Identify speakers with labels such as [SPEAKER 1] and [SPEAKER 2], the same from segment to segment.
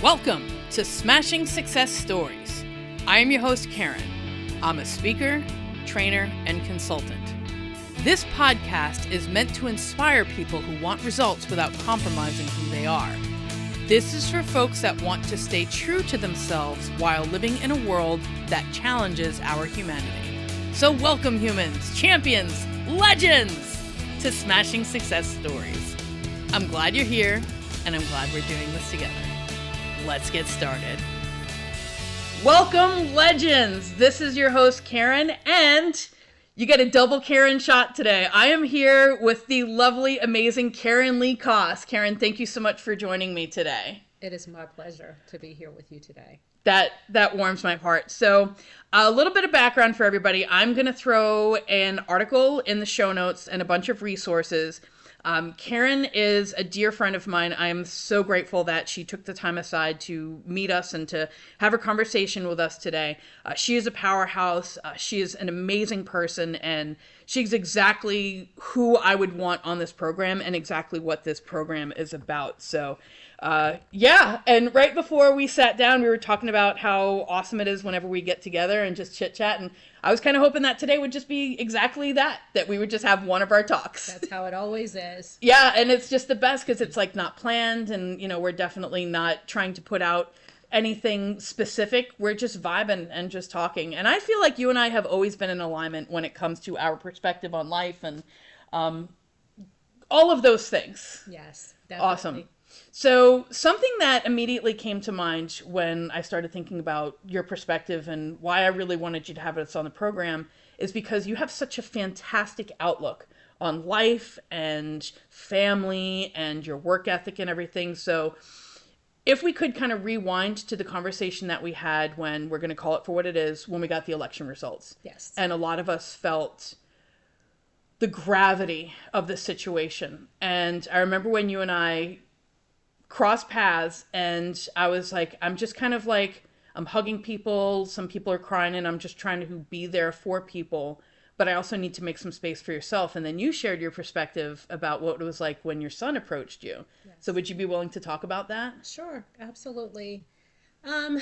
[SPEAKER 1] Welcome to Smashing Success Stories. I am your host, Karen. I'm a speaker, trainer, and consultant. This podcast is meant to inspire people who want results without compromising who they are. This is for folks that want to stay true to themselves while living in a world that challenges our humanity. So welcome, humans, champions, legends, to Smashing Success Stories. I'm glad you're here, and I'm glad we're doing this together. Let's get started. Welcome, legends. This is your host, Karen, and you get a double Karen shot today. I am here with the lovely, amazing Karen Lee Coss. Karen, thank you so much for joining me today.
[SPEAKER 2] It is my pleasure to be here with you today.
[SPEAKER 1] That warms my heart. So a little bit of background for everybody. I'm going to throw an article in the show notes and a bunch of resources. Karen is a dear friend of mine. I'm so grateful that she took the time aside to meet us and to have a conversation with us today. She is a powerhouse. She is an amazing person, and she's exactly who I would want on this program and exactly what this program is about. So, and right before we sat down, we were talking about how awesome it is whenever we get together and just chit chat. And I was kind of hoping that today would just be exactly that we would just have one of our talks.
[SPEAKER 2] That's how it always is.
[SPEAKER 1] Yeah, and it's just the best because it's like not planned, and we're definitely not trying to put out anything specific. We're just vibing and just talking. And I feel like you and I have always been in alignment when it comes to our perspective on life and all of those things.
[SPEAKER 2] Yes, definitely.
[SPEAKER 1] Awesome. So something that immediately came to mind when I started thinking about your perspective and why I really wanted you to have us on the program is because you have such a fantastic outlook on life and family and your work ethic and everything. So if we could kind of rewind to the conversation that we had when, we're going to call it for what it is, when we got the election results.
[SPEAKER 2] Yes.
[SPEAKER 1] And a lot of us felt the gravity of the situation. And I remember when you and I crossed paths, and I was like, I'm just kind of like, I'm hugging people, some people are crying, and I'm just trying to be there for people, but I also need to make some space for yourself. And then you shared your perspective about what it was like when your son approached you. Yes. So would you be willing to talk about that?
[SPEAKER 2] Sure, absolutely. One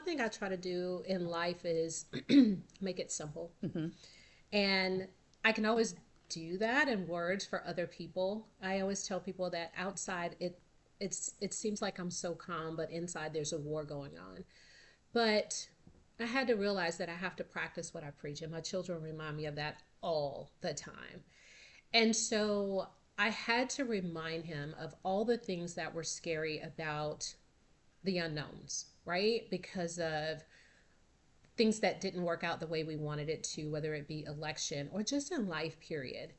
[SPEAKER 2] thing I try to do in life is make it simple. Mm-hmm. And I can always do that in words for other people. I always tell people that outside it seems like I'm so calm, but inside there's a war going on. But I had to realize that I have to practice what I preach, and my children remind me of that all the time. And so I had to remind him of all the things that were scary about the unknowns, right? Because of things that didn't work out the way we wanted it to, whether it be election or just in life, period.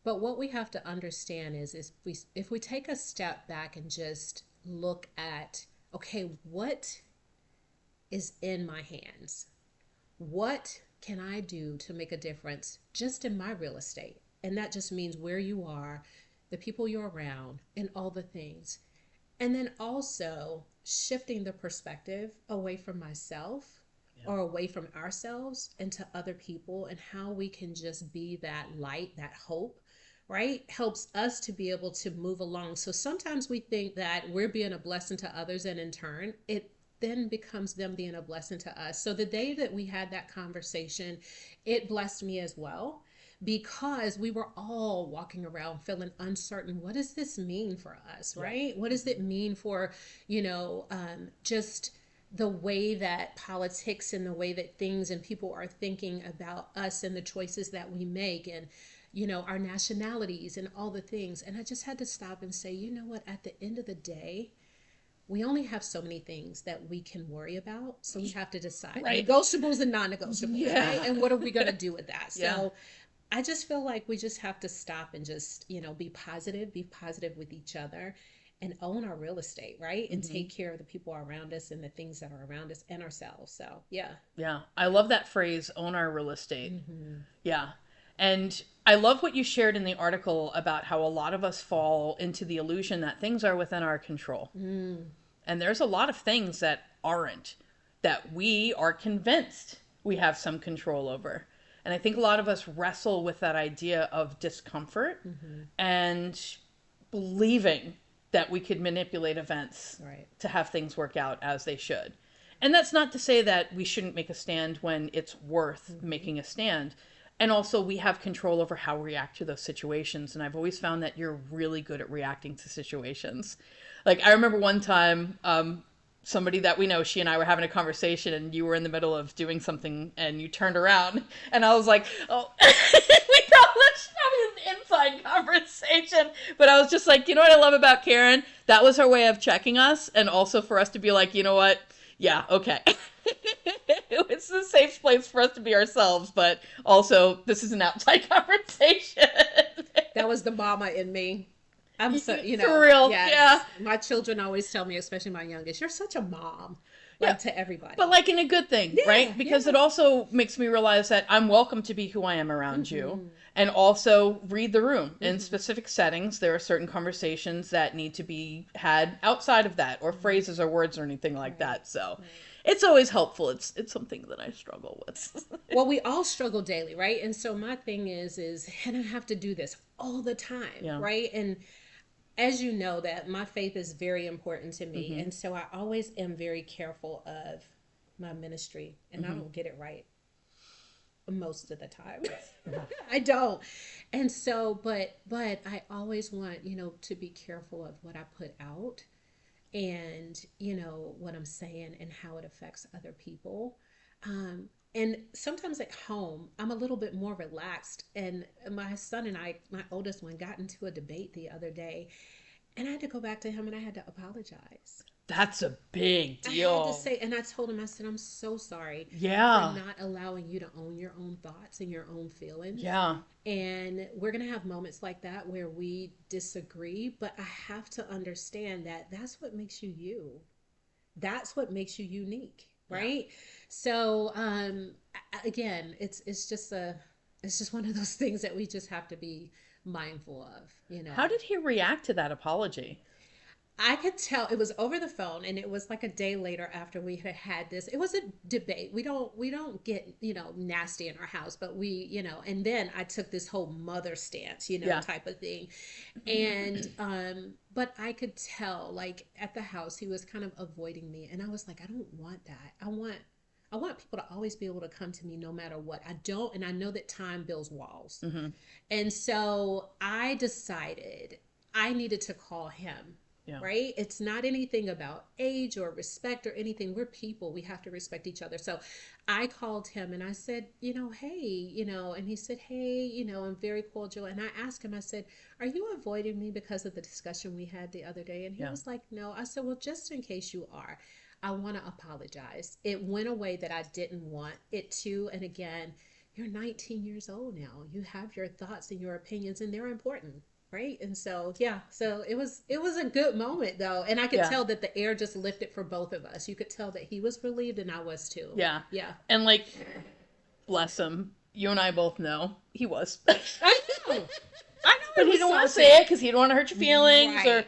[SPEAKER 2] But what we have to understand is if we take a step back and just look at, okay, what is in my hands? What can I do to make a difference just in my real estate? And that just means where you are, the people you're around, and all the things. And then also shifting the perspective away from myself or away from ourselves into other people, and how we can just be that light, that hope, right? Helps us to be able to move along. So sometimes we think that we're being a blessing to others, and in turn, it then becomes them being a blessing to us. So the day that we had that conversation, it blessed me as well, because we were all walking around feeling uncertain. What does this mean for us, right? Yeah. What does it mean for, just the way that politics and the way that things and people are thinking about us and the choices that we make, and our nationalities and all the things. And I just had to stop and say, you know what, at the end of the day, we only have so many things that we can worry about. So we have to decide negotiables and non-negotiables, right? And what are we going to do with that?
[SPEAKER 1] Yeah.
[SPEAKER 2] So I just feel like we just have to stop and just, be positive with each other, and own our real estate, right? And take care of the people around us and the things that are around us and ourselves. So, yeah.
[SPEAKER 1] Yeah. I love that phrase, own our real estate. Mm-hmm. Yeah. And I love what you shared in the article about how a lot of us fall into the illusion that things are within our control. Mm. And there's a lot of things that aren't, that we are convinced we have some control over. And I think a lot of us wrestle with that idea of discomfort and believing that we could manipulate events
[SPEAKER 2] Right.
[SPEAKER 1] to have things work out as they should. And that's not to say that we shouldn't make a stand when it's worth making a stand. And also, we have control over how we react to those situations. And I've always found that you're really good at reacting to situations. Like, I remember one time, somebody that we know, she and I were having a conversation, and you were in the middle of doing something, and you turned around, and I was like, oh, we probably should have an inside conversation. But I was just like, you know what I love about Karen? That was her way of checking us, and also for us to be like, you know what? Yeah, okay. It's a safe place for us to be ourselves, but also this is an outside conversation.
[SPEAKER 2] That was the mama in me. I'm so,
[SPEAKER 1] For real,
[SPEAKER 2] yes.
[SPEAKER 1] yeah.
[SPEAKER 2] My children always tell me, especially my youngest, you're such a mom,
[SPEAKER 1] Yeah.
[SPEAKER 2] like to everybody.
[SPEAKER 1] But like in a good thing,
[SPEAKER 2] Yeah,
[SPEAKER 1] right? Because
[SPEAKER 2] yeah.
[SPEAKER 1] it also makes me realize that I'm welcome to be who I am around you, and also read the room. In specific settings, there are certain conversations that need to be had outside of that, or phrases or words or anything like that. So it's always helpful. It's something that I struggle with.
[SPEAKER 2] Well, we all struggle daily, right? And so my thing is, and I have to do this all the time,
[SPEAKER 1] Yeah.
[SPEAKER 2] right? And as you know, that my faith is very important to me. And so I always am very careful of my ministry, and I don't get it right most of the time. I don't. And so, but I always want, to be careful of what I put out, and, what I'm saying and how it affects other people. And sometimes at home, I'm a little bit more relaxed. And my son and I, my oldest one, got into a debate the other day. And I had to go back to him and I had to apologize.
[SPEAKER 1] That's a big
[SPEAKER 2] I
[SPEAKER 1] deal.
[SPEAKER 2] had to say, and I told him, I said, I'm so sorry
[SPEAKER 1] Yeah.
[SPEAKER 2] for not allowing you to own your own thoughts and your own feelings.
[SPEAKER 1] Yeah.
[SPEAKER 2] And we're going to have moments like that where we disagree, but I have to understand that that's what makes you you. That's what makes you unique, right? So, again, it's just one of those things that we just have to be mindful of.
[SPEAKER 1] How did he react to that apology?
[SPEAKER 2] I could tell it was over the phone, and it was like a day later after we had this. It was a debate. We don't get, nasty in our house, but and then I took this whole mother stance, type of thing. And but I could tell, like, at the house he was kind of avoiding me, and I was like, I don't want that. I want people to always be able to come to me no matter what. I don't, and I know that time builds walls. And so I decided I needed to call him.
[SPEAKER 1] Yeah.
[SPEAKER 2] Right? It's not anything about age or respect or anything. We're people. We have to respect each other. So I called him and I said, hey, and he said, hey, I'm very cordial. And I asked him, I said, are you avoiding me because of the discussion we had the other day? And he was like, no. I said, well, just in case you are, I want to apologize. It went away that I didn't want it to. And again, you're 19 years old now. You have your thoughts and your opinions, and they're important. Right. And so, so it was a good moment, though. And I could tell that the air just lifted for both of us. You could tell that he was relieved and I was too.
[SPEAKER 1] Yeah.
[SPEAKER 2] Yeah.
[SPEAKER 1] And like, bless him. You and I both know he was.
[SPEAKER 2] I know.
[SPEAKER 1] But he didn't want to say it because he didn't want to hurt your feelings or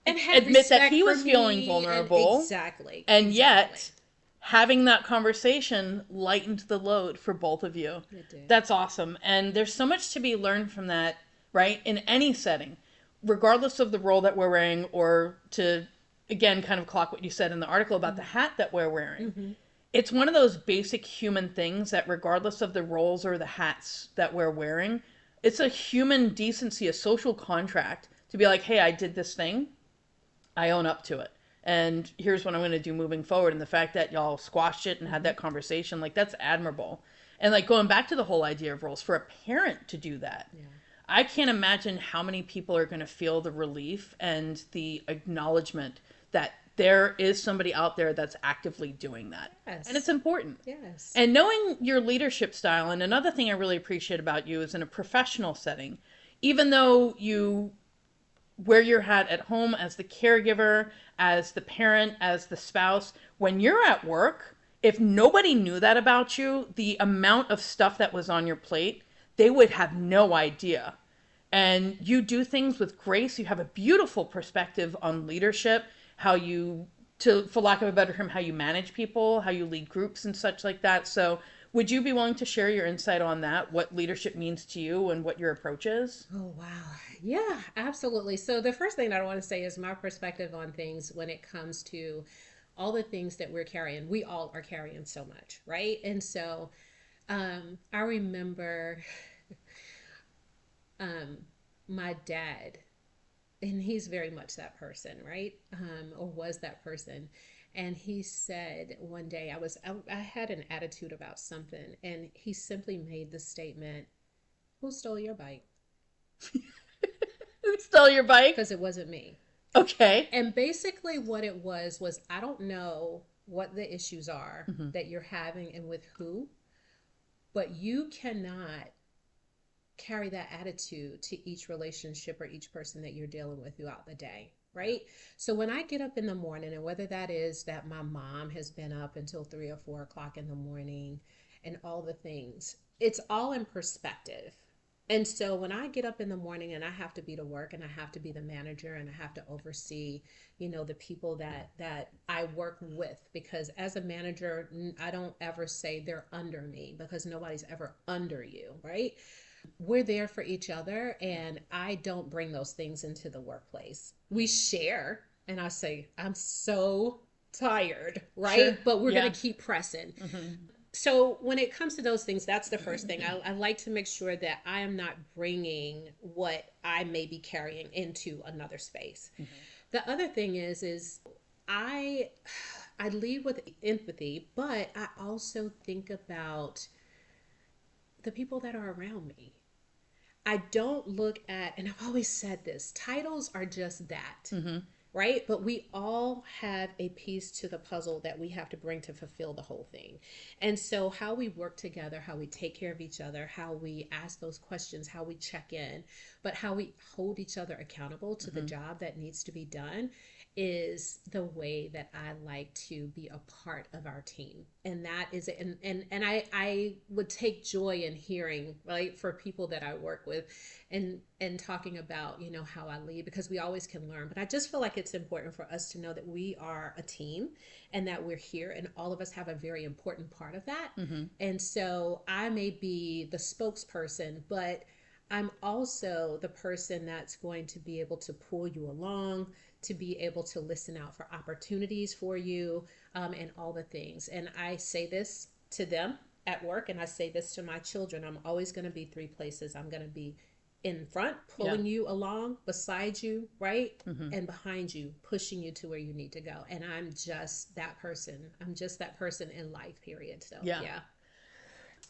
[SPEAKER 2] and had
[SPEAKER 1] admit that
[SPEAKER 2] respect
[SPEAKER 1] he was
[SPEAKER 2] for
[SPEAKER 1] feeling
[SPEAKER 2] me
[SPEAKER 1] vulnerable.
[SPEAKER 2] Exactly.
[SPEAKER 1] And yet, having that conversation lightened the load for both of you.
[SPEAKER 2] It did.
[SPEAKER 1] That's awesome. And there's so much to be learned from that, right? In any setting, regardless of the role that we're wearing, or to, again, kind of clock what you said in the article about the hat that we're wearing. It's one of those basic human things that regardless of the roles or the hats that we're wearing, it's a human decency, a social contract to be like, hey, I did this thing. I own up to it. And here's what I'm going to do moving forward. And the fact that y'all squashed it and had that conversation, like, that's admirable. And like going back to the whole idea of roles, for a parent to do that, I can't imagine how many people are going to feel the relief and the acknowledgement that there is somebody out there that's actively doing that.
[SPEAKER 2] Yes.
[SPEAKER 1] And it's important.
[SPEAKER 2] Yes.
[SPEAKER 1] And knowing your leadership style, and another thing I really appreciate about you is in a professional setting, even though you wear your hat at home as the caregiver, as the parent, as the spouse, when you're at work, if nobody knew that about you, the amount of stuff that was on your plate, they would have no idea. And you do things with grace. You have a beautiful perspective on leadership, how you, for lack of a better term, how you manage people, how you lead groups and such like that. So Would you be willing to share your insight on that? What leadership means to you and what your approach is?
[SPEAKER 2] Oh, wow. Yeah, absolutely. So, the first thing that I want to say is my perspective on things when it comes to all the things that we're carrying. We all are carrying so much, right? And so, I remember um, my dad, and he's very much that person, right? Or was that person. And he said one day, I had an attitude about something, and he simply made the statement, "Who stole your bike?"
[SPEAKER 1] Who stole your bike?
[SPEAKER 2] Because it wasn't me.
[SPEAKER 1] Okay.
[SPEAKER 2] And basically, what it was I don't know what the issues are that you're having and with who, but you cannot carry that attitude to each relationship or each person that you're dealing with throughout the day. Right. So when I get up in the morning, and whether that is that my mom has been up until 3 or 4 o'clock in the morning and all the things, it's all in perspective. And so when I get up in the morning and I have to be to work and I have to be the manager and I have to oversee, the people that I work with, because as a manager, I don't ever say they're under me, because nobody's ever under you, right? We're there for each other, and I don't bring those things into the workplace. We share, and I say, I'm so tired, right?
[SPEAKER 1] Sure.
[SPEAKER 2] But we're
[SPEAKER 1] Yeah.
[SPEAKER 2] going to keep pressing. So when it comes to those things, that's the first thing. I like to make sure that I am not bringing what I may be carrying into another space. The other thing is I I lead with empathy, but I also think about the people that are around me. I don't look at, and I've always said this, titles are just that, right? But we all have a piece to the puzzle that we have to bring to fulfill the whole thing. And so, how we work together, how we take care of each other, how we ask those questions, how we check in, but how we hold each other accountable to the job that needs to be done is the way that I like to be a part of our team. And that is it. And I would take joy in hearing, right, for people that I work with and talking about, how I lead, because we always can learn. But I just feel like it's important for us to know that we are a team and that we're here, and all of us have a very important part of that. And so I may be the spokesperson, but I'm also the person that's going to be able to pull you along, to be able to listen out for opportunities for you, and all the things. And I say this to them at work, and I say this to my children. I'm always going to be three places. I'm going to be in front, pulling you along, beside you, right? And behind you, pushing you to where you need to go. And I'm just that person. I'm just that person in life, period. So, yeah.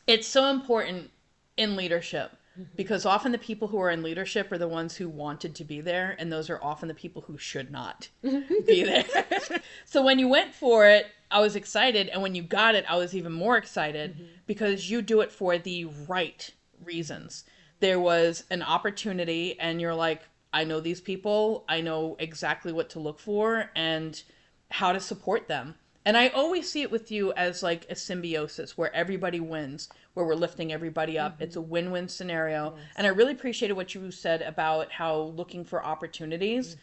[SPEAKER 1] It's so important in leadership, because often the people who are in leadership are the ones who wanted to be there, and those are often the people who should not be there. So when you went for it, I was excited, and when you got it, I was even more excited, because you do it for the right reasons. There was an opportunity, and you're like, I know these people, I know exactly what to look for and how to support them. And I always see it with you as like a symbiosis where everybody wins, where we're lifting everybody up. It's a win-win scenario.
[SPEAKER 2] Yes.
[SPEAKER 1] And I really appreciated what you said about how looking for opportunities,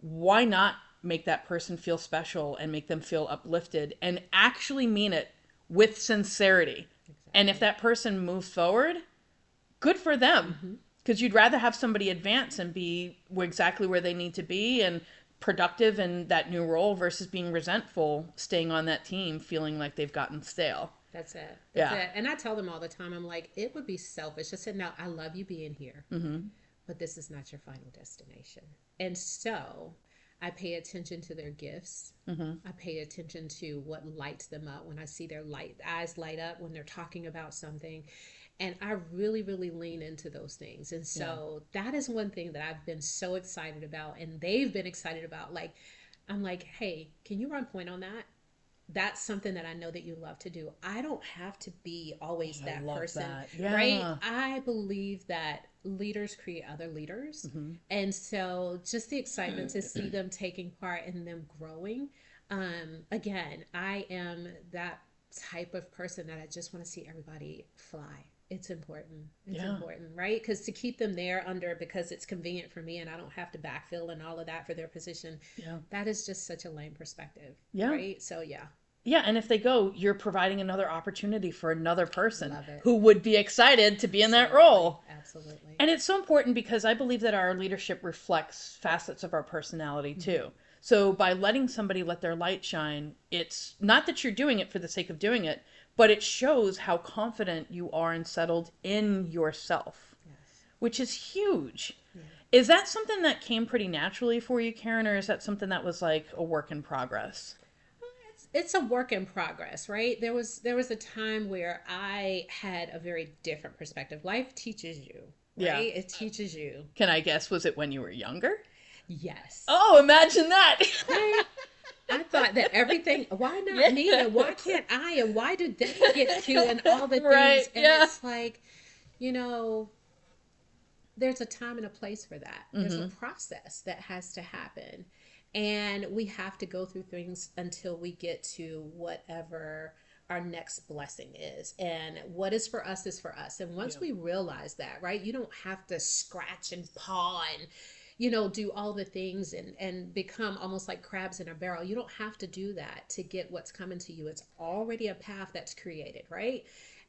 [SPEAKER 1] why not make that person feel special and make them feel uplifted and actually mean it with sincerity. And if that person moves forward, good for them. Because you'd rather have somebody advance and be exactly where they need to be and productive in that new role versus being resentful, staying on that team, feeling like they've gotten stale.
[SPEAKER 2] That's it. That's it. And I tell them all the time, I'm like, it would be selfish. I said, no, I love you being here, but this is not your final destination. And so I pay attention to their gifts. I pay attention to what lights them up when I see their eyes light up when they're talking about something. And I really, really lean into those things. And so that is one thing that I've been so excited about, and they've been excited about. Like, I'm like, hey, can you run point on that? That's something that I know that you love to do. I don't have to be always that person, right? I believe that leaders create other leaders. And so just the excitement to see them taking part and them growing. Again, I am that type of person that I just want to see everybody fly. It's important. It's important, right? Because to keep them there because it's convenient for me and I don't have to backfill and all of that for their position, that is just such a lame perspective, right? So, yeah.
[SPEAKER 1] Yeah, and if they go, you're providing another opportunity for another person
[SPEAKER 2] Love it.
[SPEAKER 1] who would be excited to be in that
[SPEAKER 2] Absolutely.
[SPEAKER 1] role.
[SPEAKER 2] Absolutely.
[SPEAKER 1] And it's so important because I believe that our leadership reflects facets of our personality too. So by letting somebody let their light shine, it's not that you're doing it for the sake of doing it, but it shows how confident you are and settled in yourself,
[SPEAKER 2] Yes.
[SPEAKER 1] which is huge.
[SPEAKER 2] Yeah.
[SPEAKER 1] Is that something that came pretty naturally for you, Karen, or is that something that was like a work in progress?
[SPEAKER 2] It's a work in progress, right? There was a time where I had a very different perspective. Life teaches you,
[SPEAKER 1] Yeah.
[SPEAKER 2] right? It teaches you.
[SPEAKER 1] Can I guess, was it when you were younger?
[SPEAKER 2] Yes.
[SPEAKER 1] Oh, imagine that.
[SPEAKER 2] Right? I thought that everything, why not me?
[SPEAKER 1] Yeah.
[SPEAKER 2] And why can't I? And why do they get to? And all the
[SPEAKER 1] Right,
[SPEAKER 2] things. And
[SPEAKER 1] yeah.
[SPEAKER 2] it's like, you know, there's a time and a place for that. There's a process that has to happen. And we have to go through things until we get to whatever our next blessing is. And what is for us is for us. And once we realize that, right, you don't have to scratch and paw and do all the things and become almost like crabs in a barrel. You don't have to do that to get what's coming to you. It's already a path that's created, right?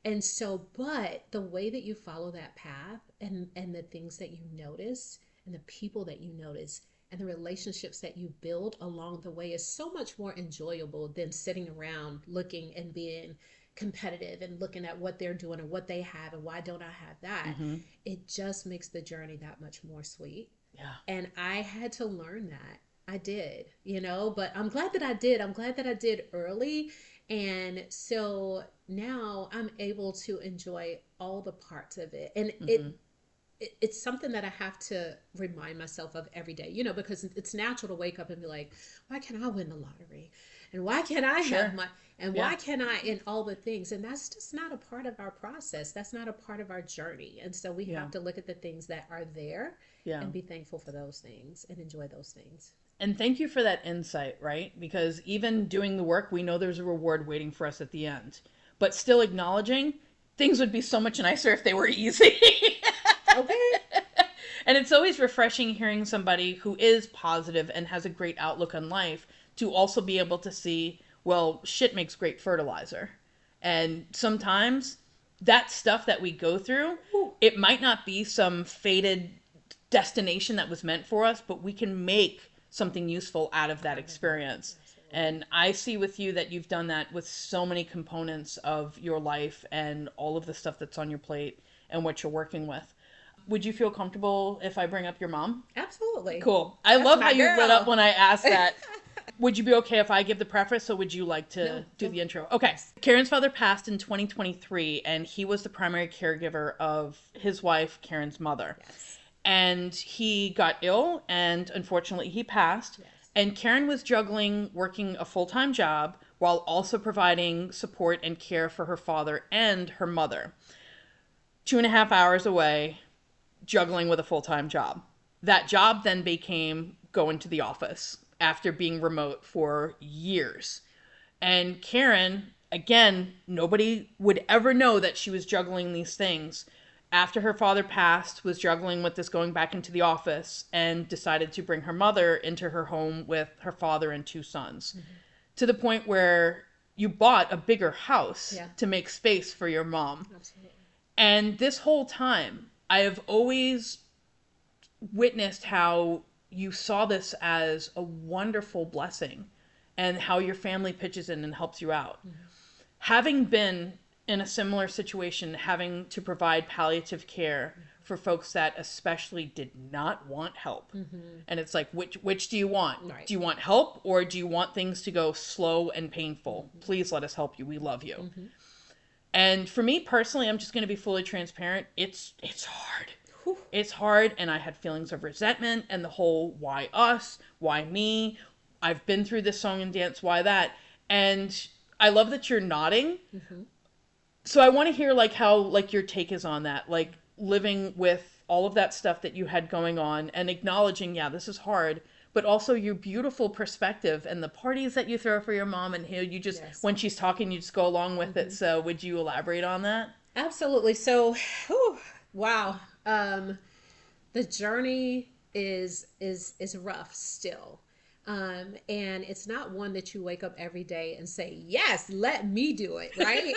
[SPEAKER 2] And so, but the way that you follow that path and the things that you notice and the people that you notice and the relationships that you build along the way is so much more enjoyable than sitting around looking and being competitive and looking at what they're doing and what they have and why don't I have that. It just makes the journey that much more sweet.
[SPEAKER 1] Yeah.
[SPEAKER 2] And I had to learn that. I did, but I'm glad that I did. I'm glad that I did early. And so now I'm able to enjoy all the parts of it. And it's something that I have to remind myself of every day, because it's natural to wake up and be like, why can't I win the lottery? And why can't I have and why can't I in all the things? And that's just not a part of our process. That's not a part of our journey. And so we have to look at the things that are there and be thankful for those things and enjoy those things.
[SPEAKER 1] And thank you for that insight, right? Because even doing the work, we know there's a reward waiting for us at the end. But still acknowledging things would be so much nicer if they were easy.
[SPEAKER 2] Okay.
[SPEAKER 1] And it's always refreshing hearing somebody who is positive and has a great outlook on life to also be able to see, well, shit makes great fertilizer. And sometimes that stuff that we go through, it might not be some fated destination that was meant for us, but we can make something useful out of that experience. And I see with you that you've done that with so many components of your life and all of the stuff that's on your plate and what you're working with. Would you feel comfortable if I bring up your mom?
[SPEAKER 2] Absolutely.
[SPEAKER 1] Cool. I
[SPEAKER 2] That's
[SPEAKER 1] love
[SPEAKER 2] my
[SPEAKER 1] how you
[SPEAKER 2] girl.
[SPEAKER 1] lit up when I asked that. Would you be okay if I give the preface, or would you like to do the intro? Okay. Karen's father passed in 2023, and he was the primary caregiver of his wife, Karen's mother.
[SPEAKER 2] Yes.
[SPEAKER 1] And he got ill, and unfortunately he passed.
[SPEAKER 2] Yes.
[SPEAKER 1] And Karen was juggling working a full-time job while also providing support and care for her father and her mother. 2.5 hours away, juggling with a full-time job. That job then became going to the office after being remote for years. And Karen, again, nobody would ever know that she was juggling these things. After her father passed, was juggling with this going back into the office and decided to bring her mother into her home with her father and 2 sons. To the point where you bought a bigger house to make space for your mom.
[SPEAKER 2] Absolutely.
[SPEAKER 1] And this whole time, I have always witnessed how you saw this as a wonderful blessing and how your family pitches in and helps you out. Having been in a similar situation, having to provide palliative care for folks that especially did not want help. And it's like, which do you want?
[SPEAKER 2] Right.
[SPEAKER 1] Do you want help, or do you want things to go slow and painful? Please let us help you. We love you. And for me personally, I'm just going to be fully transparent. It's hard. It's hard, and I had feelings of resentment and the whole why us, why me. I've been through this song and dance, why that? And I love that you're nodding. So I want to hear like how like your take is on that, like living with all of that stuff that you had going on and acknowledging, yeah, this is hard, but also your beautiful perspective and the parties that you throw for your mom and how you just, when she's talking, you just go along with it. So would you elaborate on that?
[SPEAKER 2] Absolutely. So, wow. The journey is rough still. And it's not one that you wake up every day and say, yes, let me do it, right?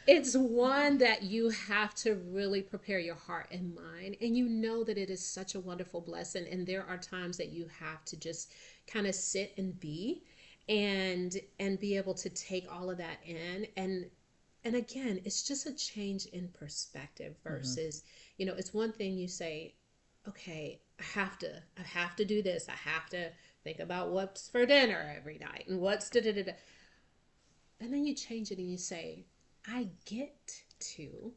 [SPEAKER 2] It's one that you have to really prepare your heart and mind. And you know that it is such a wonderful blessing. And there are times that you have to just kind of sit and be and be able to take all of that in. And again, it's just a change in perspective versus, it's one thing you say, okay, I have to do this. I have to think about what's for dinner every night and what's da da da da. And then you change it and you say, I get to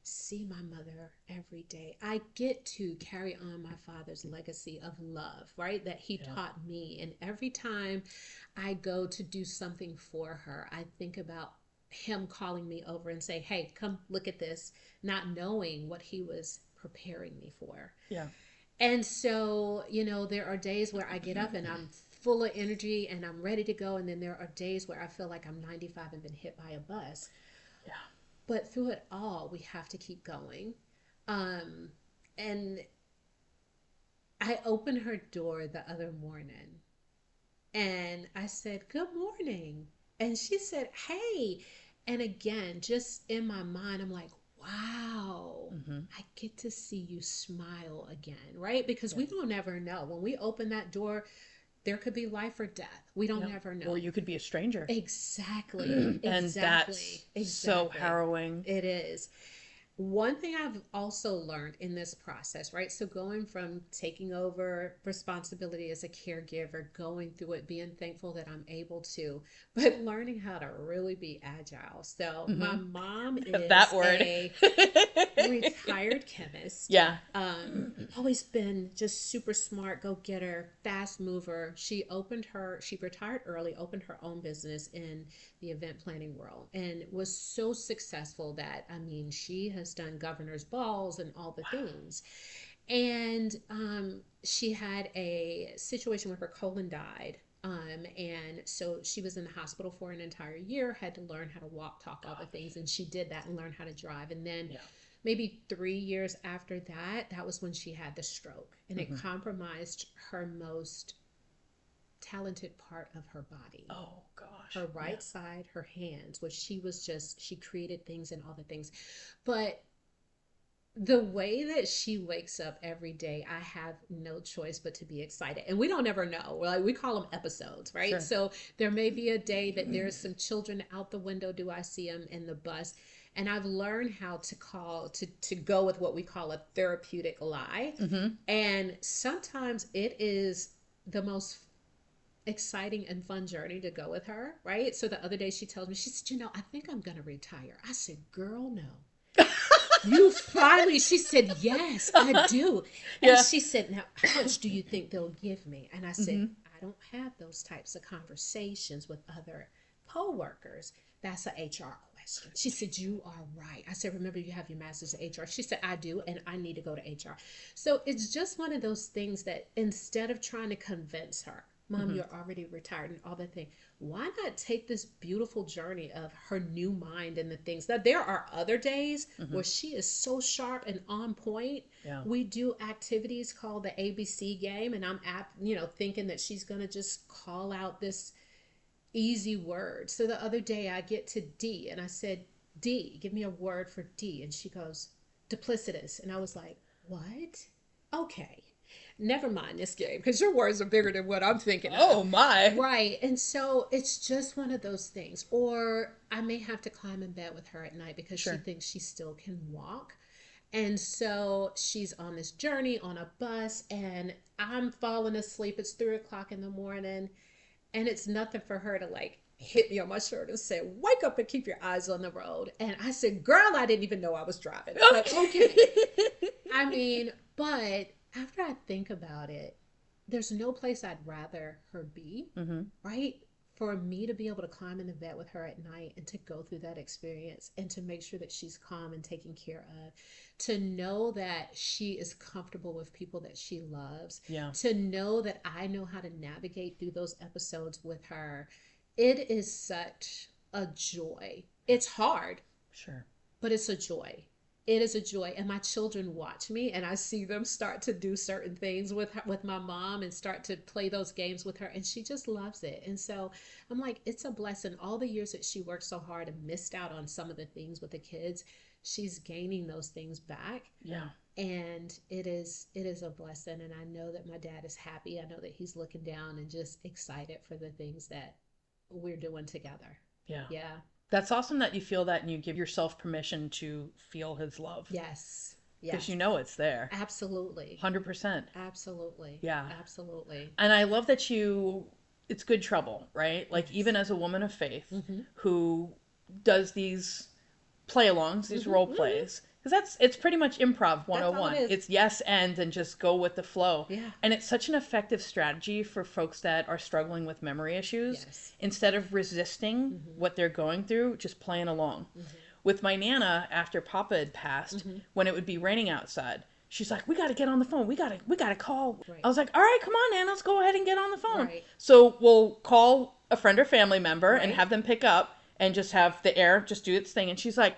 [SPEAKER 2] see my mother every day. I get to carry on my father's legacy of love, right? That he taught me. And every time I go to do something for her, I think about him calling me over and say, hey, come look at this, not knowing what he was preparing me for.
[SPEAKER 1] Yeah.
[SPEAKER 2] And so, there are days where I get up and I'm full of energy and I'm ready to go. And then there are days where I feel like I'm 95 and been hit by a bus.
[SPEAKER 1] Yeah.
[SPEAKER 2] But through it all, we have to keep going. And I opened her door the other morning and I said, good morning. And she said, hey. And again, just in my mind, I'm like, wow, I get to see you smile again, right? Because we don't ever know. When we open that door, there could be life or death. We don't ever know.
[SPEAKER 1] Or you could be a stranger.
[SPEAKER 2] Exactly.
[SPEAKER 1] And that's so harrowing.
[SPEAKER 2] It is. One thing I've also learned in this process, right? So going from taking over responsibility as a caregiver, going through it, being thankful that I'm able to, but learning how to really be agile. So my mom is
[SPEAKER 1] that word.
[SPEAKER 2] a retired chemist.
[SPEAKER 1] Yeah.
[SPEAKER 2] Always been just super smart, go-getter, fast mover. She retired early, opened her own business in the event planning world and was so successful that, she has done governor's balls and all the things. And she had a situation where her colon died. And so she was in the hospital for an entire year, had to learn how to walk, talk, all the things. And she did that and learned how to drive. And then maybe 3 years after that, that was when she had the stroke. And it compromised her most talented part of her body.
[SPEAKER 1] Oh gosh.
[SPEAKER 2] Her right side, her hands, which she created things and all the things. But the way that she wakes up every day, I have no choice but to be excited. And we don't ever know. We call them episodes, right?
[SPEAKER 1] Sure.
[SPEAKER 2] So there may be a day that there's some children out the window. Do I see them in the bus? And I've learned how to go with what we call a therapeutic lie. And sometimes it is the most exciting and fun journey to go with her, right? So the other day she tells me, she said, I think I'm going to retire. I said, girl, no. You finally, she said, yes, I do. And she said, now, how much do you think they'll give me? And I said, I don't have those types of conversations with other co-workers. That's an HR question. She said, you are right. I said, remember, you have your master's in HR. She said, I do, and I need to go to HR. So it's just one of those things that instead of trying to convince her, Mom, you're already retired and all that thing. Why not take this beautiful journey of her new mind and the things that there are other days where she is so sharp and on point. Yeah. We do activities called the ABC game, and I'm thinking that she's going to just call out this easy word. So the other day I get to D and I said, D, give me a word for D. And she goes, duplicitous. And I was like, what? Okay. Never mind this game, because your words are bigger than what I'm thinking.
[SPEAKER 1] Oh my.
[SPEAKER 2] Right. And so it's just one of those things. Or I may have to climb in bed with her at night because she thinks she still can walk. And so she's on this journey on a bus and I'm falling asleep. It's 3:00 in the morning and it's nothing for her to hit me on my shoulder and say, wake up and keep your eyes on the road. And I said, girl, I didn't even know I was driving. But okay. But after I think about it, there's no place I'd rather her be, right? For me to be able to climb in the bed with her at night and to go through that experience and to make sure that she's calm and taken care of, to know that she is comfortable with people that she loves, to know that I know how to navigate through those episodes with her. It is such a joy. It's hard.
[SPEAKER 1] Sure.
[SPEAKER 2] But it's a joy. it is a joy. And my children watch me, and I see them start to do certain things with my mom and start to play those games with her, and she just loves it. And so I'm like, it's a blessing. All the years that she worked so hard and missed out on some of the things with the kids, she's gaining those things back.
[SPEAKER 1] Yeah.
[SPEAKER 2] And it is a blessing. And I know that my dad is happy. I know that he's looking down and just excited for the things that we're doing together.
[SPEAKER 1] Yeah.
[SPEAKER 2] Yeah.
[SPEAKER 1] That's awesome that you feel that and you give yourself permission to feel his love.
[SPEAKER 2] Yes.
[SPEAKER 1] Because
[SPEAKER 2] Yes.
[SPEAKER 1] you know it's there.
[SPEAKER 2] Absolutely.
[SPEAKER 1] 100%.
[SPEAKER 2] Absolutely.
[SPEAKER 1] Yeah.
[SPEAKER 2] Absolutely.
[SPEAKER 1] And I love that it's good trouble, right? Like,
[SPEAKER 2] Yes.
[SPEAKER 1] even as a woman of faith
[SPEAKER 2] Mm-hmm.
[SPEAKER 1] who does these play-alongs, these role plays, because it's pretty much improv 101.
[SPEAKER 2] That's all it is.
[SPEAKER 1] It's yes and just go with the flow.
[SPEAKER 2] Yeah.
[SPEAKER 1] And it's such an effective strategy for folks that are struggling with memory issues.
[SPEAKER 2] Yes.
[SPEAKER 1] Instead of resisting what they're going through, just playing along. With my Nana, after Papa had passed, when it would be raining outside, she's like, we got to get on the phone. We got to call.
[SPEAKER 2] Right.
[SPEAKER 1] I was like, all right, come on, Nana, let's go ahead and get on the phone.
[SPEAKER 2] Right.
[SPEAKER 1] So we'll call a friend or family member and
[SPEAKER 2] Right.
[SPEAKER 1] have them pick up and just have the air just do its thing. And she's like,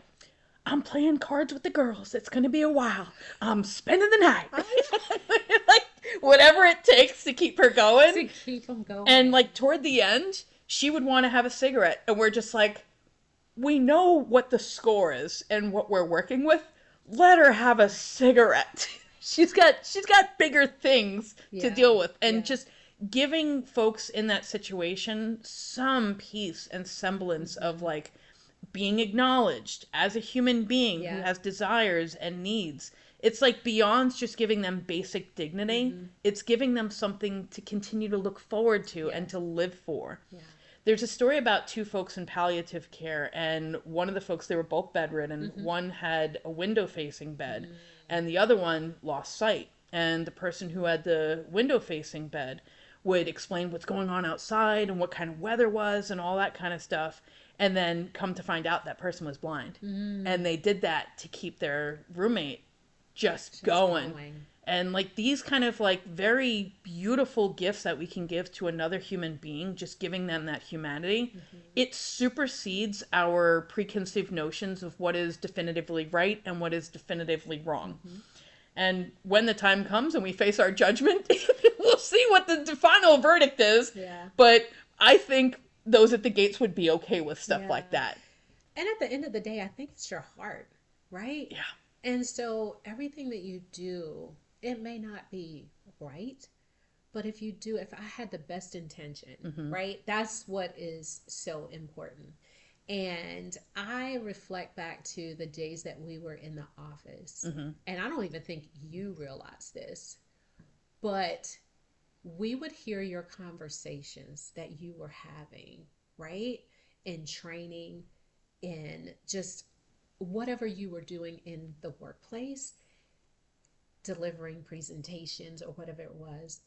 [SPEAKER 1] I'm playing cards with the girls. It's going to be a while. I'm spending the night. Like, whatever it takes to keep her going.
[SPEAKER 2] To keep them going.
[SPEAKER 1] And like toward the end, she would want to have a cigarette. And we're just like, we know what the score is and what we're working with. Let her have a cigarette. She's got bigger things to
[SPEAKER 2] Yeah.
[SPEAKER 1] deal with. And
[SPEAKER 2] Yeah.
[SPEAKER 1] just giving folks in that situation some peace and semblance of like being acknowledged as a human being who
[SPEAKER 2] Yeah.
[SPEAKER 1] has desires and needs. It's like beyond just giving them basic dignity. It's giving them something to continue to look forward to and to live for.
[SPEAKER 2] Yeah.
[SPEAKER 1] There's a story about two folks in palliative care, and one of the folks, they were both bedridden. One had a window-facing bed, and the other one lost sight. And the person who had the window-facing bed would explain what's going on outside and what kind of weather was and all that kind of stuff. And then come to find out that person was blind. And they did that to keep their roommate just going. And like these kind of like very beautiful gifts that we can give to another human being, just giving them that humanity, it supersedes our preconceived notions of what is definitively right and what is definitively wrong. And when the time comes and we face our judgment, we'll see what the final verdict is.
[SPEAKER 2] Yeah.
[SPEAKER 1] But I think those at the gates would be okay with stuff
[SPEAKER 2] Yeah.
[SPEAKER 1] like that.
[SPEAKER 2] And at the end of the day, I think it's your heart, right?
[SPEAKER 1] Yeah.
[SPEAKER 2] And so everything that you do, it may not be right, but if I had the best intention, right? That's what is so important. And I reflect back to the days that we were in the office, and I don't even think you realize this, but we would hear your conversations that you were having, right? In training, in just whatever you were doing in the workplace, delivering presentations or whatever it was.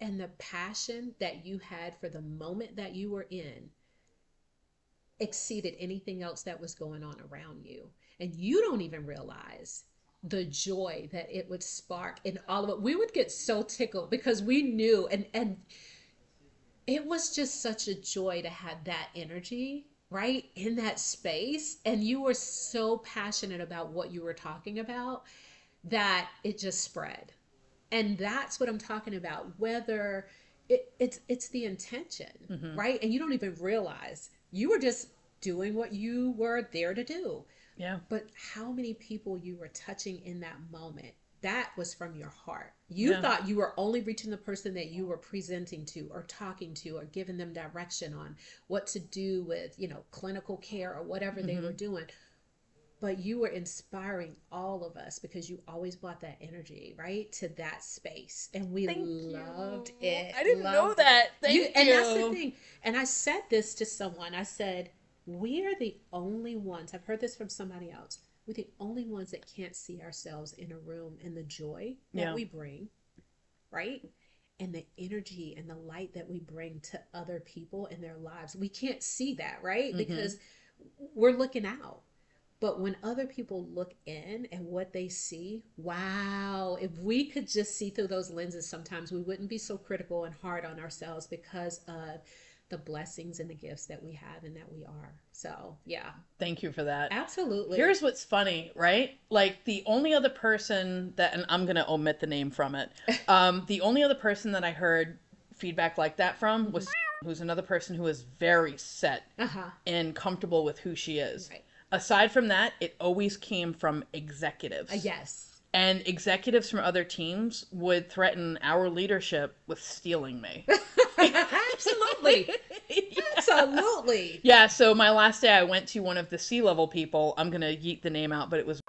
[SPEAKER 2] And the passion that you had for the moment that you were in exceeded anything else that was going on around you. And you don't even realize the joy that it would spark in all of it. We would get so tickled because we knew, and it was just such a joy to have that energy, right, in that space. And you were so passionate about what you were talking about that it just spread. And that's what I'm talking about, whether it's the intention, right? And you don't even realize you were just doing what you were there to do.
[SPEAKER 1] Yeah.
[SPEAKER 2] But how many people you were touching in that moment, that was from your heart. You thought you were only reaching the person that you were presenting to or talking to or giving them direction on what to do with, clinical care or whatever they were doing. But you were inspiring all of us because you always brought that energy, right, to that space. And we loved it.
[SPEAKER 1] I didn't know that. Thank you.
[SPEAKER 2] And that's the thing. And I said this to someone. I said, we are the only ones, I've heard this from somebody else, we're the only ones that can't see ourselves in a room and the joy that we bring, right? And the energy and the light that we bring to other people in their lives. We can't see that, right? Because we're looking out. But when other people look in and what they see, wow, if we could just see through those lenses, sometimes we wouldn't be so critical and hard on ourselves because of the blessings and the gifts that we have and that we are. So, yeah.
[SPEAKER 1] Thank you for that.
[SPEAKER 2] Absolutely.
[SPEAKER 1] Here's what's funny, right? Like the only other person that, and I'm going to omit the name from it. The only other person that I heard feedback like that from was who's another person who is very set and comfortable with who she is.
[SPEAKER 2] Right.
[SPEAKER 1] Aside from that, it always came from executives.
[SPEAKER 2] Yes.
[SPEAKER 1] And executives from other teams would threaten our leadership with stealing me.
[SPEAKER 2] Absolutely.
[SPEAKER 1] Yeah.
[SPEAKER 2] Absolutely.
[SPEAKER 1] Yeah, so my last day I went to one of the C-level people. I'm going to yeet the name out, but it was...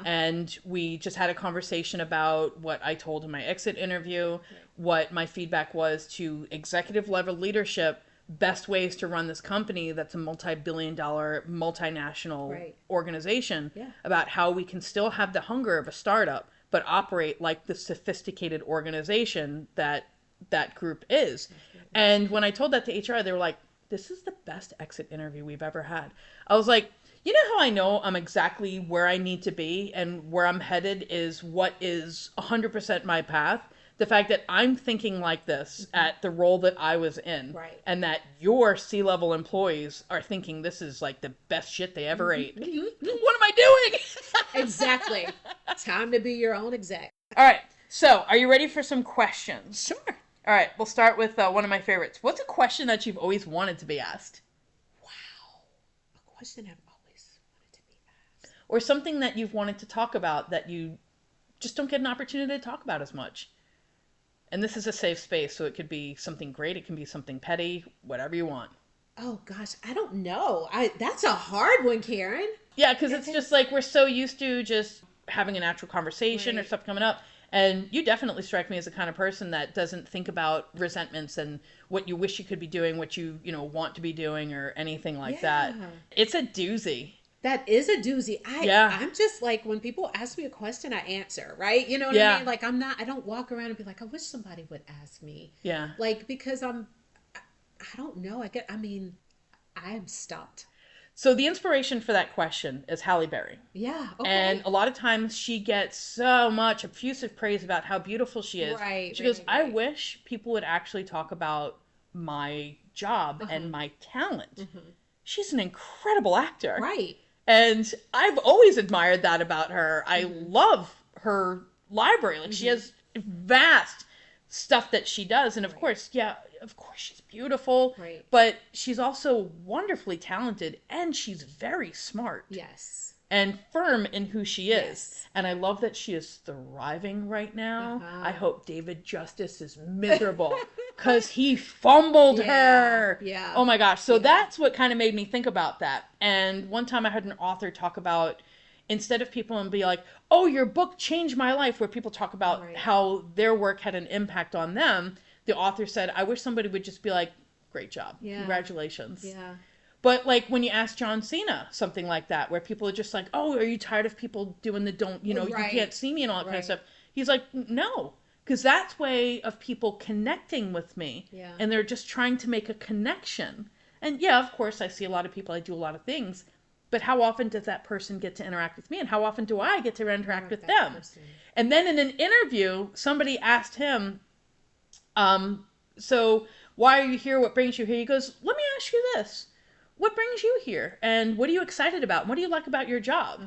[SPEAKER 1] And we just had a conversation about what I told in my exit interview, what my feedback was to executive level leadership, best ways to run this company that's a multi-billion-dollar, multinational organization, about how we can still have the hunger of a startup, but operate like the sophisticated organization that that group is. And when I told that to HR, they were like, this is the best exit interview we've ever had. I was like, you know how I know I'm exactly where I need to be and where I'm headed is what is 100% my path? The fact that I'm thinking like this at the role that I was in, and that your C-level employees are thinking this is like the best shit they ever ate. What am I doing?
[SPEAKER 2] Exactly. Time to be your own exec.
[SPEAKER 1] All right. So, are you ready for some questions?
[SPEAKER 2] Sure.
[SPEAKER 1] All right. We'll start with one of my favorites. What's a question that you've always wanted to be asked?
[SPEAKER 2] Wow. A question I've always wanted to be asked.
[SPEAKER 1] Or something that you've wanted to talk about that you just don't get an opportunity to talk about as much. And this is a safe space, so it could be something great, it can be something petty, whatever you want.
[SPEAKER 2] Oh gosh, I don't know. That's a hard one, Karen.
[SPEAKER 1] Yeah, because it's just like we're so used to just having a natural conversation or stuff coming up. And you definitely strike me as the kind of person that doesn't think about resentments and what you wish you could be doing, what you want to be doing, or anything like that. It's a doozy.
[SPEAKER 2] That is a doozy. I'm just like, when people ask me a question, I answer, right? You know what I mean? Like, I don't walk around and be like, I wish somebody would ask me.
[SPEAKER 1] Yeah.
[SPEAKER 2] Like, because I don't know. I am stumped.
[SPEAKER 1] So the inspiration for that question is Halle Berry.
[SPEAKER 2] Yeah. Okay.
[SPEAKER 1] And a lot of times she gets so much effusive praise about how beautiful she is.
[SPEAKER 2] Right.
[SPEAKER 1] She goes, I wish people would actually talk about my job and my talent. She's an incredible actor.
[SPEAKER 2] Right.
[SPEAKER 1] And I've always admired that about her. I love her library. Like she has vast stuff that she does. And of course, she's beautiful.
[SPEAKER 2] Right.
[SPEAKER 1] But she's also wonderfully talented and she's very smart.
[SPEAKER 2] Yes.
[SPEAKER 1] And firm in who she is.
[SPEAKER 2] Yes.
[SPEAKER 1] And I love that she is thriving right now. I hope David Justice is miserable because he fumbled her.
[SPEAKER 2] Yeah.
[SPEAKER 1] Oh my gosh. So that's what kind of made me think about that. And one time I heard an author talk about, instead of people and be like, oh, your book changed my life, where people talk about how their work had an impact on them, the author said, I wish somebody would just be like, great job. Congratulations.
[SPEAKER 2] Yeah.
[SPEAKER 1] But like when you ask John Cena something like that, where people are just like, oh, are you tired of people doing the you can't see me and all that kind of stuff. He's like, no, because that's way of people connecting with me.
[SPEAKER 2] Yeah.
[SPEAKER 1] And they're just trying to make a connection. And yeah, of course, I see a lot of people, I do a lot of things. But how often does that person get to interact with me? And how often do I get to interact with them? Person. And then in an interview, somebody asked him, so why are you here? What brings you here? He goes, let me ask you this. What brings you here? And what are you excited about? What do you like about your job?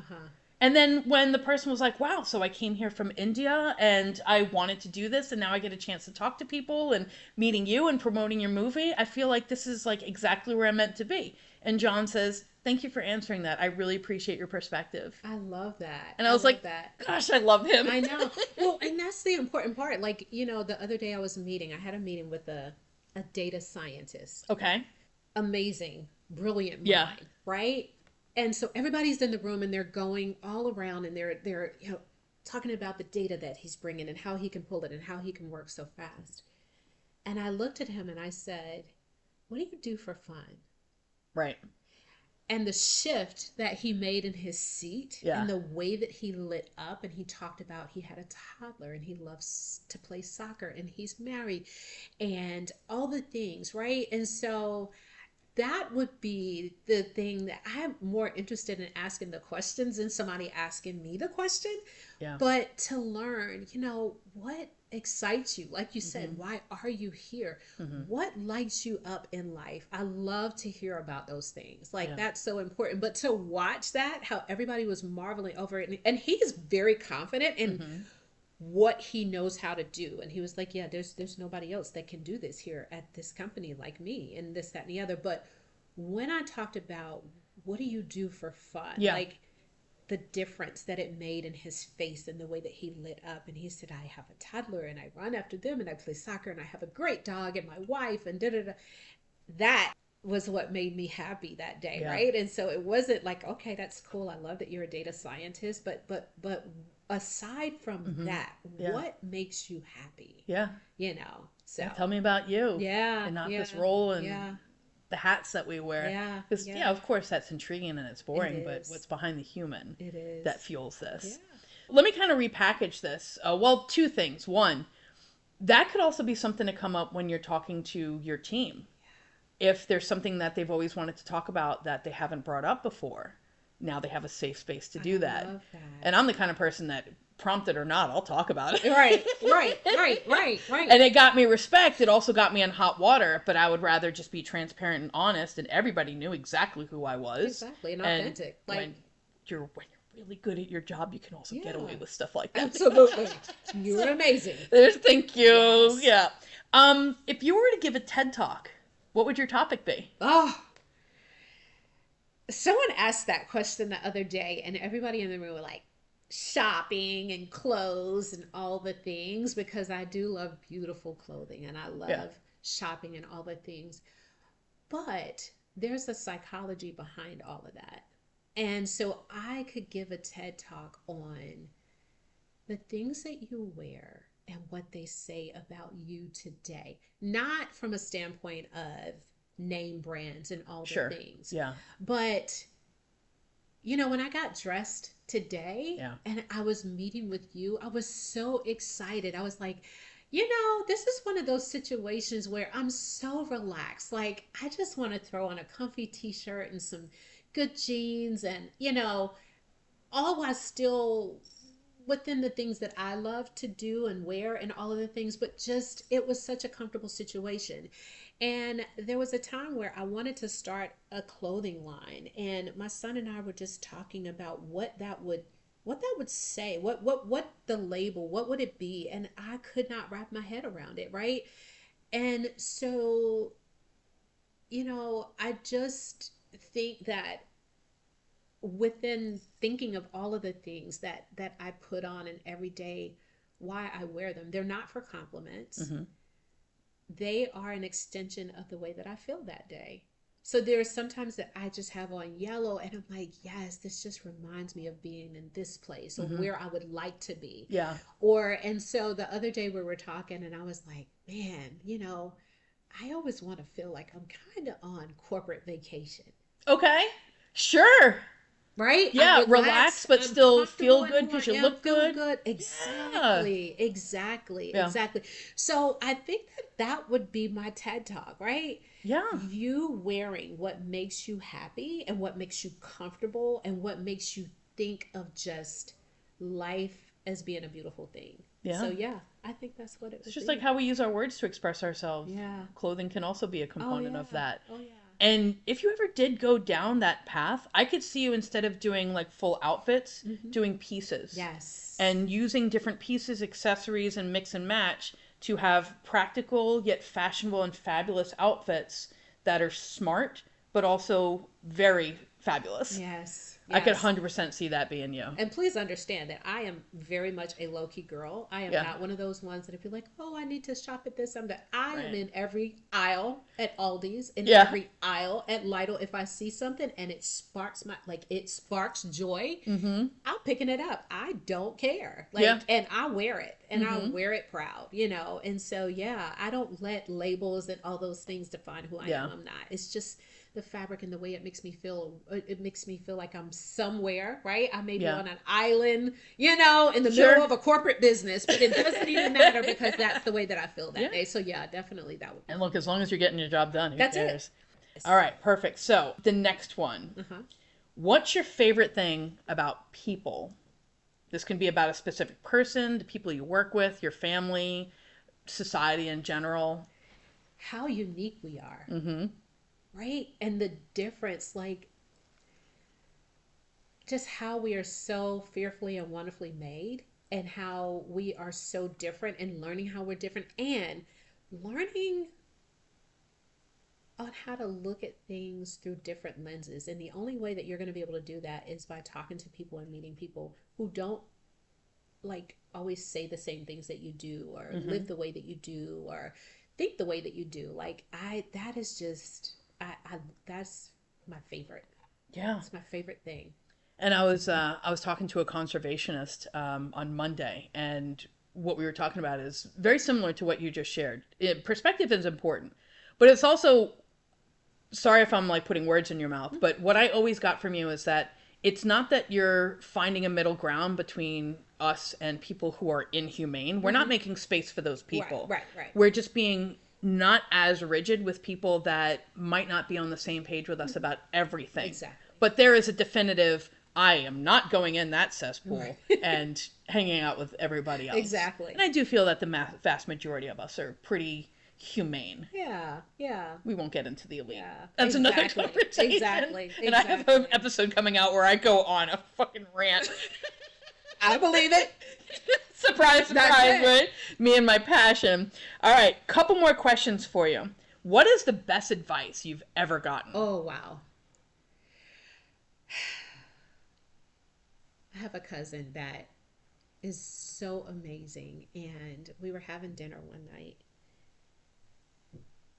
[SPEAKER 1] And then when the person was like, wow, so I came here from India and I wanted to do this and now I get a chance to talk to people and meeting you and promoting your movie, I feel like this is like exactly where I'm meant to be. And John says, thank you for answering that. I really appreciate your perspective.
[SPEAKER 2] I love that.
[SPEAKER 1] And I was like, gosh, I love him.
[SPEAKER 2] I know. Well, and that's the important part. Like, the other day I had a meeting with a data scientist.
[SPEAKER 1] Okay.
[SPEAKER 2] Amazing, brilliant mind, right? And so everybody's in the room and they're going all around and they're talking about the data that he's bringing and how he can pull it and how he can work so fast. And I looked at him and I said, what do you do for fun?
[SPEAKER 1] Right.
[SPEAKER 2] And the shift that he made in his seat and the way that he lit up, and he talked about he had a toddler and he loves to play soccer and he's married and all the things, right? And so that would be the thing that I'm more interested in asking the questions than somebody asking me the question.
[SPEAKER 1] Yeah.
[SPEAKER 2] But to learn, what excites you? Like you said, why are you here? What lights you up in life? I love to hear about those things. Like, that's so important. But to watch that, how everybody was marveling over it. And he's very confident in what he knows how to do. And he was like, yeah, there's nobody else that can do this here at this company like me, and this, that, and the other. But when I talked about what do you do for fun, like the difference that it made in his face and the way that he lit up, and he said, I have a toddler and I run after them and I play soccer and I have a great dog and my wife and da-da-da. That was what made me happy that day, right? And so it wasn't like, okay, that's cool, I love that you're a data scientist, but aside from that, what makes you happy? So
[SPEAKER 1] tell me about you. And not this role and the hats that we wear. Because of course that's intriguing and it's boring, but what's behind the human that fuels this? Let me kind of repackage this. Well, two things. One, that could also be something to come up when you're talking to your team. If there's something that they've always wanted to talk about that they haven't brought up before, now they have a safe space to do that.
[SPEAKER 2] Love that.
[SPEAKER 1] And I'm the kind of person that, prompted or not, I'll talk about it.
[SPEAKER 2] Right.
[SPEAKER 1] And it got me respect. It also got me in hot water, but I would rather just be transparent and honest, and everybody knew exactly who I was.
[SPEAKER 2] Exactly, and authentic.
[SPEAKER 1] Like, when you're really good at your job, you can also get away with stuff like that.
[SPEAKER 2] Absolutely. You're amazing.
[SPEAKER 1] Thank you. Yes. If you were to give a TED Talk, what would your topic be?
[SPEAKER 2] Someone asked that question the other day, and everybody in the room were like, shopping and clothes and all the things, because I do love beautiful clothing and I love shopping and all the things. But there's a psychology behind all of that. And so I could give a TED Talk on the things that you wear and what they say about you today. Not from a standpoint of name brands and all the things. But, when I got dressed today and I was meeting with you, I was so excited. I was like, this is one of those situations where I'm so relaxed. Like, I just want to throw on a comfy t-shirt and some good jeans and, all while still within the things that I love to do and wear and all of the things, but just, it was such a comfortable situation. And there was a time where I wanted to start a clothing line, and my son and I were just talking about what that would say, what the label, what would it be? And I could not wrap my head around it, right? And so, I just think that within thinking of all of the things that I put on in every day, why I wear them, they're not for compliments. They are an extension of the way that I feel that day. So there are sometimes that I just have on yellow and I'm like, yes, this just reminds me of being in this place or where I would like to be. And so the other day we were talking and I was like, man, I always want to feel like I'm kind of on corporate vacation.
[SPEAKER 1] Okay, sure.
[SPEAKER 2] Right?
[SPEAKER 1] Yeah, relax, but still feel good because you look good.
[SPEAKER 2] Exactly. So I think that would be my TED Talk, right?
[SPEAKER 1] Yeah.
[SPEAKER 2] You wearing what makes you happy and what makes you comfortable and what makes you think of just life as being a beautiful thing. So I think that's what it would be.
[SPEAKER 1] It's just like how we use our words to express ourselves. Clothing can also be a component of that. And if you ever did go down that path, I could see you, instead of doing like full outfits, doing pieces. And using different pieces, accessories, and mix and match to have practical yet fashionable and fabulous outfits that are smart, but also very fabulous. I could 100% see that being you.
[SPEAKER 2] And please understand that I am very much a low-key girl. I am not one of those ones that if you're like, oh, I need to shop at this, I am in every aisle at Aldi's, in every aisle at Lidl. If I see something and it sparks joy, I'm picking it up. I don't care. And I wear it. And I wear it proud, And so, I don't let labels and all those things define who I am. I'm not. It's just the fabric and the way it makes me feel. It makes me feel like I'm somewhere, right? I may be on an island, in the middle of a corporate business, but it doesn't even matter because that's the way that I feel that day. So definitely that would be.
[SPEAKER 1] And look, as long as you're getting your job done, who cares? All right, perfect. So the next one. What's your favorite thing about people? This can be about a specific person, the people you work with, your family, society in general.
[SPEAKER 2] How unique we are. Right? And the difference, like, just how we are so fearfully and wonderfully made, and how we are so different, and learning how we're different, and learning on how to look at things through different lenses. And the only way that you're going to be able to do that is by talking to people and meeting people who don't like always say the same things that you do, or live the way that you do, or think the way that you do. Like, that is just, that's my favorite.
[SPEAKER 1] Yeah.
[SPEAKER 2] It's my favorite thing.
[SPEAKER 1] And I was talking to a conservationist on Monday, and what we were talking about is very similar to what you just shared. Perspective is important, but it's also, sorry if I'm like putting words in your mouth, but what I always got from you is that it's not that you're finding a middle ground between us and people who are inhumane. We're not making space for those people.
[SPEAKER 2] Right.
[SPEAKER 1] We're just being not as rigid with people that might not be on the same page with us about everything.
[SPEAKER 2] Exactly.
[SPEAKER 1] But there is a definitive, I am not going in that cesspool and hanging out with everybody else.
[SPEAKER 2] Exactly.
[SPEAKER 1] And I do feel that the vast majority of us are pretty humane.
[SPEAKER 2] Yeah.
[SPEAKER 1] We won't get into the elite.
[SPEAKER 2] Yeah.
[SPEAKER 1] That's another conversation.
[SPEAKER 2] Exactly.
[SPEAKER 1] And I have an episode coming out where I go on a fucking rant.
[SPEAKER 2] I believe it.
[SPEAKER 1] Surprise, right? Me and my passion. All right, couple more questions for you. What is the best advice you've ever gotten?
[SPEAKER 2] Oh, wow. I have a cousin that is so amazing, and we were having dinner one night,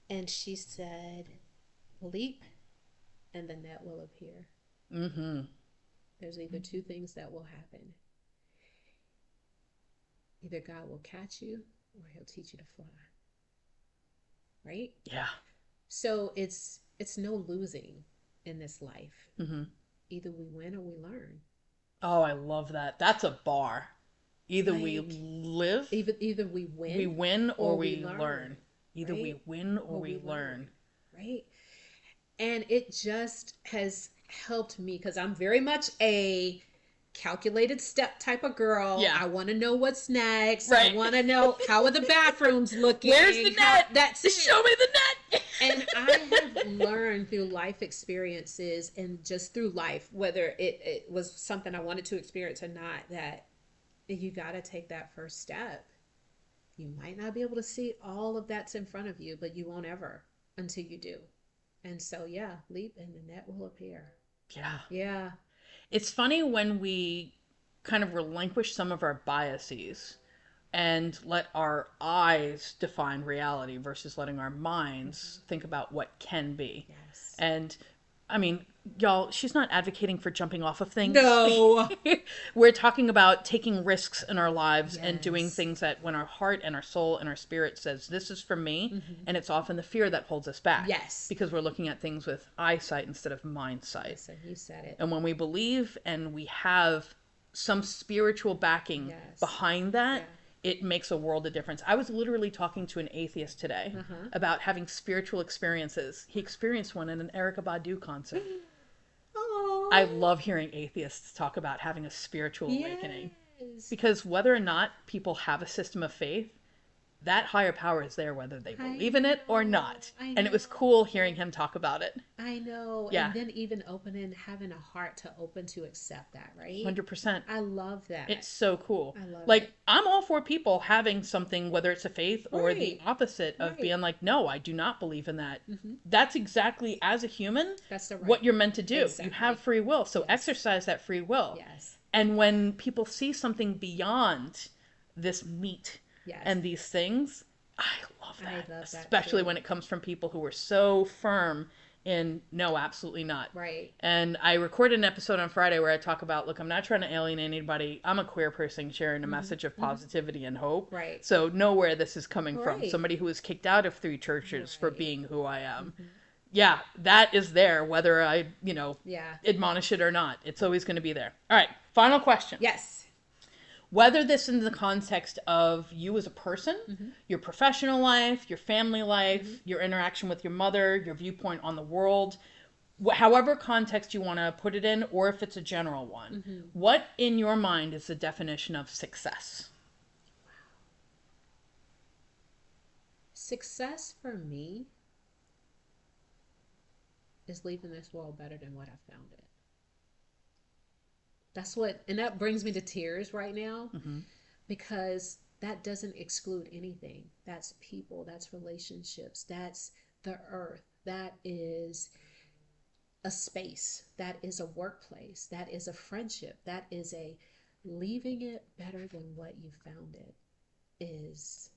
[SPEAKER 2] and she said, leap and the net will appear. There's either two things that will happen. Either God will catch you, or he'll teach you to fly. Right?
[SPEAKER 1] Yeah.
[SPEAKER 2] So it's no losing in this life. Either we win or we learn.
[SPEAKER 1] Oh, I love that. That's a bar. Either we live,
[SPEAKER 2] either we win,
[SPEAKER 1] or we learn. Either
[SPEAKER 2] right?
[SPEAKER 1] we win or we learn.
[SPEAKER 2] Right? And it just has helped me, because I'm very much a calculated step type of girl.
[SPEAKER 1] Yeah.
[SPEAKER 2] I want to know what's next.
[SPEAKER 1] Right.
[SPEAKER 2] I want to know, how are the bathrooms looking?
[SPEAKER 1] Where's the net?
[SPEAKER 2] That's it.
[SPEAKER 1] Show me the net.
[SPEAKER 2] And I have learned through life experiences, and just through life, whether it was something I wanted to experience or not, that you got to take that first step. You might not be able to see all of that's in front of you, but you won't ever until you do. And so, yeah, leap and the net will appear.
[SPEAKER 1] Yeah.
[SPEAKER 2] Yeah.
[SPEAKER 1] It's funny when we kind of relinquish some of our biases and let our eyes define reality versus letting our minds think about what can be.
[SPEAKER 2] Yes.
[SPEAKER 1] And I mean, y'all, she's not advocating for jumping off of things.
[SPEAKER 2] No.
[SPEAKER 1] We're talking about taking risks in our lives and
[SPEAKER 2] Yes.
[SPEAKER 1] doing things that when our heart and our soul and our spirit says, this is for me. And it's often the fear that holds us back.
[SPEAKER 2] Yes.
[SPEAKER 1] Because we're looking at things with eyesight instead of mind sight.
[SPEAKER 2] Listen, you said it.
[SPEAKER 1] And when we believe and we have some spiritual backing
[SPEAKER 2] Yes.
[SPEAKER 1] behind that,
[SPEAKER 2] Yeah.
[SPEAKER 1] it makes a world of difference. I was literally talking to an atheist today about having spiritual experiences. He experienced one at an Erykah Badu concert.
[SPEAKER 2] Oh.
[SPEAKER 1] I love hearing atheists talk about having a spiritual awakening.
[SPEAKER 2] Yes.
[SPEAKER 1] Because whether or not people have a system of faith, that higher power is there whether they believe in it or not. And it was cool hearing him talk about it.
[SPEAKER 2] I know.
[SPEAKER 1] Yeah.
[SPEAKER 2] And then even having a heart to open to accept that, right?
[SPEAKER 1] 100%.
[SPEAKER 2] I love that.
[SPEAKER 1] It's so cool.
[SPEAKER 2] I love
[SPEAKER 1] like,
[SPEAKER 2] it.
[SPEAKER 1] I'm all for people having something, whether it's a faith or the
[SPEAKER 2] Right.
[SPEAKER 1] opposite of
[SPEAKER 2] Right.
[SPEAKER 1] being like, no, I do not believe in that. That's exactly, as a human,
[SPEAKER 2] That's the right.
[SPEAKER 1] what you're meant to do.
[SPEAKER 2] Exactly.
[SPEAKER 1] You have free will, so
[SPEAKER 2] Yes.
[SPEAKER 1] exercise that free will.
[SPEAKER 2] Yes.
[SPEAKER 1] And when people see something beyond this meat
[SPEAKER 2] Yes.
[SPEAKER 1] and these things, I love that.
[SPEAKER 2] I love that
[SPEAKER 1] Especially
[SPEAKER 2] too.
[SPEAKER 1] when it comes from people who are so firm in, no, absolutely not.
[SPEAKER 2] Right.
[SPEAKER 1] And I recorded an episode on Friday where I talk about, look, I'm not trying to alienate anybody. I'm a queer person sharing a message of positivity and hope.
[SPEAKER 2] Right.
[SPEAKER 1] So know where this is coming from.
[SPEAKER 2] Right.
[SPEAKER 1] Somebody who was kicked out of 3 churches for
[SPEAKER 2] Right.
[SPEAKER 1] being who I am. Yeah, that is there, whether I,
[SPEAKER 2] Yeah.
[SPEAKER 1] admonish it or not. It's always going to be there. All right, final question.
[SPEAKER 2] Yes.
[SPEAKER 1] whether this in the context of you as a person, your professional life, your family life, your interaction with your mother, your viewpoint on the world, however context you want to put it in, or if it's a general one, what in your mind is the definition of success?
[SPEAKER 2] Success for me is leaving this world better than what I found it. And that brings me to tears right now, because that doesn't exclude anything. That's people, that's relationships, that's the earth, that is a space, that is a workplace, that is a friendship, that is a leaving it better than what you found it is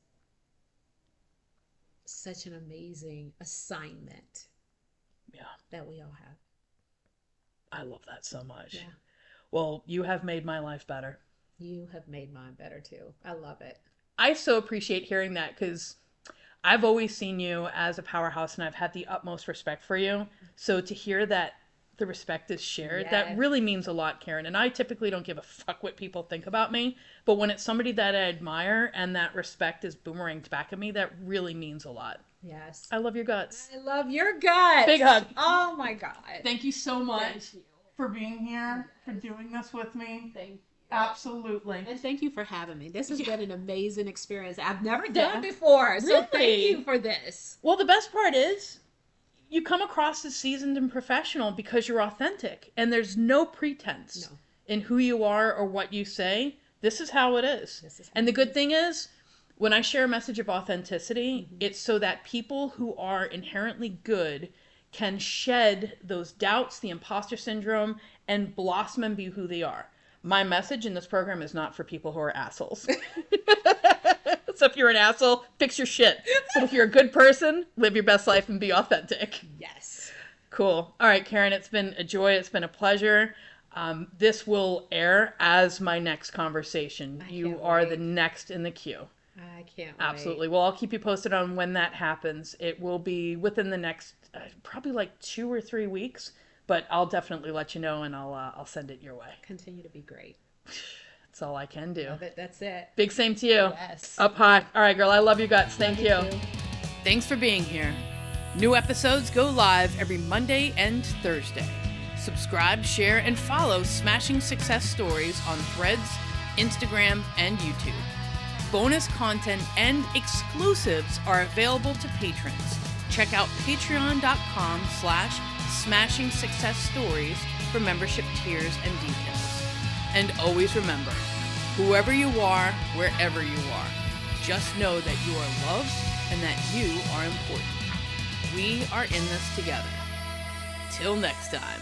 [SPEAKER 2] such an amazing assignment that we all have.
[SPEAKER 1] I love that so much.
[SPEAKER 2] Yeah.
[SPEAKER 1] Well, you have made my life better.
[SPEAKER 2] You have made mine better too. I love it.
[SPEAKER 1] I so appreciate hearing that, because I've always seen you as a powerhouse and I've had the utmost respect for you. So to hear that the respect is shared, that really means a lot, Karen. And I typically don't give a fuck what people think about me. But when it's somebody that I admire and that respect is boomeranged back at me, that really means a lot.
[SPEAKER 2] Yes.
[SPEAKER 1] I love your guts.
[SPEAKER 2] I love your guts.
[SPEAKER 1] Big hug.
[SPEAKER 2] Oh my God.
[SPEAKER 1] Thank you so much
[SPEAKER 2] Thank you.
[SPEAKER 1] for being here, for doing this with me.
[SPEAKER 2] Thank you.
[SPEAKER 1] Absolutely.
[SPEAKER 2] And thank you for having me. This has been an amazing experience I've never done before. So thank you for this.
[SPEAKER 1] Well, the best part is you come across as seasoned and professional because you're authentic and there's no pretense in who you are or what you say. This is how it is. And the good thing is, when I share a message of authenticity, it's so that people who are inherently good can shed those doubts, the imposter syndrome, and blossom and be who they are. My message in this program is not for people who are assholes. So if you're an asshole, fix your shit. But if you're a good person, live your best life and be authentic.
[SPEAKER 2] Yes.
[SPEAKER 1] Cool. All right, Karen, it's been a joy. It's been a pleasure. This will air as my next conversation. You are the next in the queue.
[SPEAKER 2] I can't wait.
[SPEAKER 1] Absolutely. Well, I'll keep you posted on when that happens. It will be within the next probably like 2 or 3 weeks, but I'll definitely let you know and I'll send it your way.
[SPEAKER 2] Continue to be great.
[SPEAKER 1] That's all I can do.
[SPEAKER 2] Love it. That's it.
[SPEAKER 1] Big same to you.
[SPEAKER 2] Yes.
[SPEAKER 1] Up high. All right, girl. I love you guts. Thank you.
[SPEAKER 2] Too.
[SPEAKER 1] Thanks for being here. New episodes go live every Monday and Thursday. Subscribe, share, and follow Smashing Success Stories on Threads, Instagram, and YouTube. Bonus content and exclusives are available to patrons. Check out patreon.com/Smashing Success Stories for membership tiers and details. And always remember, whoever you are, wherever you are, just know that you are loved and that you are important. We are in this together. Till next time.